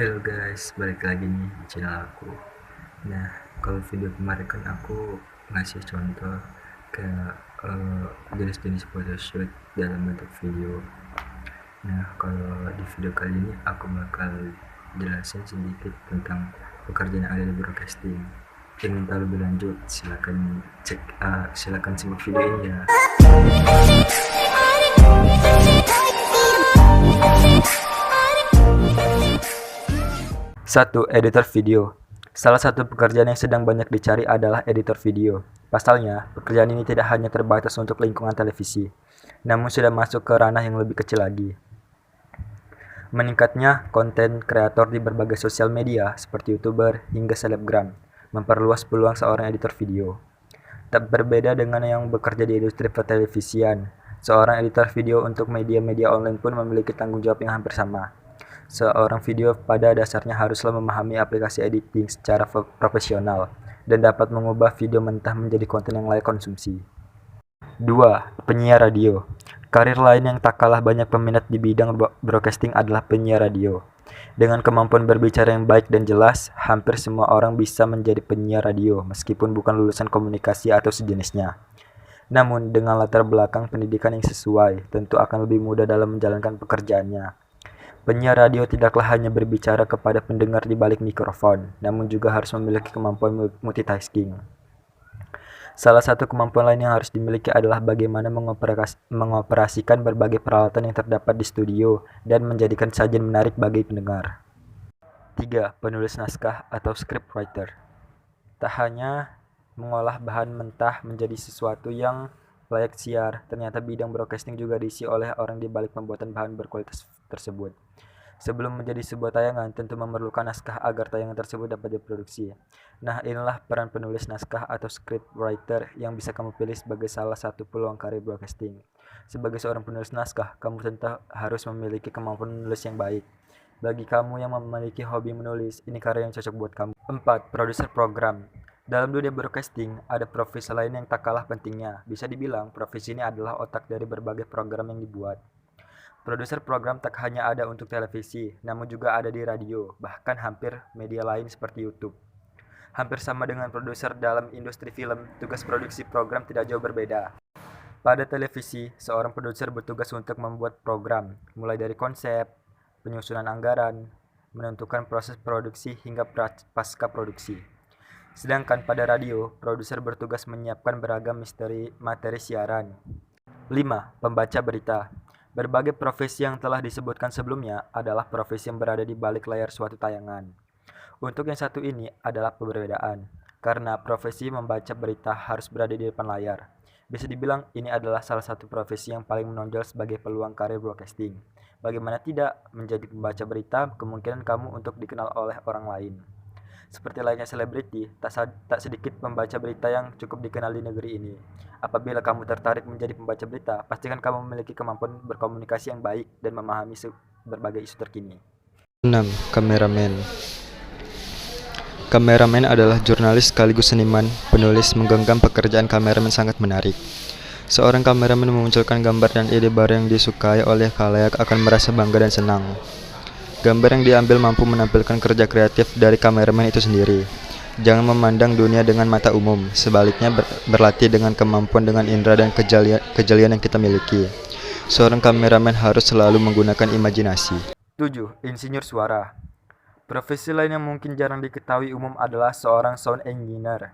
Hello guys, balik lagi nih di channel aku. Nah, kalau video kemarin kan aku ngasih contoh kayak jenis-jenis photoshoot dalam bentuk video. Nah, kalau di video kali ini aku bakal jelasin sedikit tentang pekerjaan yang ada di broadcasting. Ingin tahu lebih lanjut, silakan simak video ini ya. Satu, editor video. Salah satu pekerjaan yang sedang banyak dicari adalah editor video. Pasalnya, pekerjaan ini tidak hanya terbatas untuk lingkungan televisi, namun sudah masuk ke ranah yang lebih kecil lagi. Meningkatnya konten kreator di berbagai sosial media seperti YouTuber hingga selebgram memperluas peluang seorang editor video. Tak berbeda dengan yang bekerja di industri pertelevisian, seorang editor video untuk media-media online pun memiliki tanggung jawab yang hampir sama. Seorang video pada dasarnya haruslah memahami aplikasi editing secara profesional dan dapat mengubah video mentah menjadi konten yang layak konsumsi. 2. Penyiar radio. Karir lain yang tak kalah banyak peminat di bidang broadcasting adalah penyiar radio. Dengan kemampuan berbicara yang baik dan jelas, hampir semua orang bisa menjadi penyiar radio meskipun bukan lulusan komunikasi atau sejenisnya. Namun, dengan latar belakang pendidikan yang sesuai, tentu akan lebih mudah dalam menjalankan pekerjaannya. Penyiar radio tidaklah hanya berbicara kepada pendengar di balik mikrofon, namun juga harus memiliki kemampuan multitasking. Salah satu kemampuan lain yang harus dimiliki adalah bagaimana mengoperasikan berbagai peralatan yang terdapat di studio dan menjadikan sajian menarik bagi pendengar. 3. Penulis naskah atau scriptwriter. Tak hanya mengolah bahan mentah menjadi sesuatu yang layak siar, ternyata bidang broadcasting juga diisi oleh orang di balik pembuatan bahan berkualitas tersebut. Sebelum menjadi sebuah tayangan, tentu memerlukan naskah agar tayangan tersebut dapat diproduksi. Nah, inilah peran penulis naskah atau scriptwriter yang bisa kamu pilih sebagai salah satu peluang karir broadcasting. Sebagai seorang penulis naskah, kamu tentu harus memiliki kemampuan menulis yang baik. Bagi kamu yang memiliki hobi menulis, ini karya yang cocok buat kamu. 4. Produser program. Dalam dunia broadcasting, ada profesi lain yang tak kalah pentingnya. Bisa dibilang, profesi ini adalah otak dari berbagai program yang dibuat. Produser program tak hanya ada untuk televisi, namun juga ada di radio, bahkan hampir media lain seperti YouTube. Hampir sama dengan produser dalam industri film, tugas produksi program tidak jauh berbeda. Pada televisi, seorang produser bertugas untuk membuat program, mulai dari konsep, penyusunan anggaran, menentukan proses produksi hingga pasca produksi. Sedangkan pada radio, produser bertugas menyiapkan beragam materi siaran. 5. Pembaca berita. Berbagai profesi yang telah disebutkan sebelumnya adalah profesi yang berada di balik layar suatu tayangan. Untuk yang satu ini adalah perbedaan, karena profesi membaca berita harus berada di depan layar. Bisa dibilang ini adalah salah satu profesi yang paling menonjol sebagai peluang karir broadcasting. Bagaimana tidak, menjadi pembaca berita kemungkinan kamu untuk dikenal oleh orang lain. Seperti layaknya selebriti, tak sedikit pembaca berita yang cukup dikenal di negeri ini. Apabila kamu tertarik menjadi pembaca berita, pastikan kamu memiliki kemampuan berkomunikasi yang baik dan memahami berbagai isu terkini. 6. Kameramen. Kameramen adalah jurnalis sekaligus seniman, penulis. Menggenggam pekerjaan kameramen sangat menarik. Seorang kameramen memunculkan gambar dan ide baru yang disukai oleh khalayak akan merasa bangga dan senang. Gambar yang diambil mampu menampilkan kerja kreatif dari kameramen itu sendiri. Jangan memandang dunia dengan mata umum, sebaliknya berlatih dengan kemampuan dengan indera dan kejelian yang kita miliki. Seorang kameramen harus selalu menggunakan imajinasi. 7. Insinyur suara. Profesi lain yang mungkin jarang diketahui umum adalah seorang sound engineer.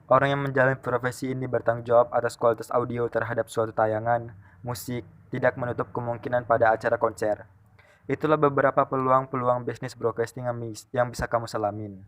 Orang yang menjalani profesi ini bertanggung jawab atas kualitas audio terhadap suatu tayangan, musik, tidak menutup kemungkinan pada acara konser. Itulah beberapa peluang bisnis broadcasting yang bisa kamu selamin.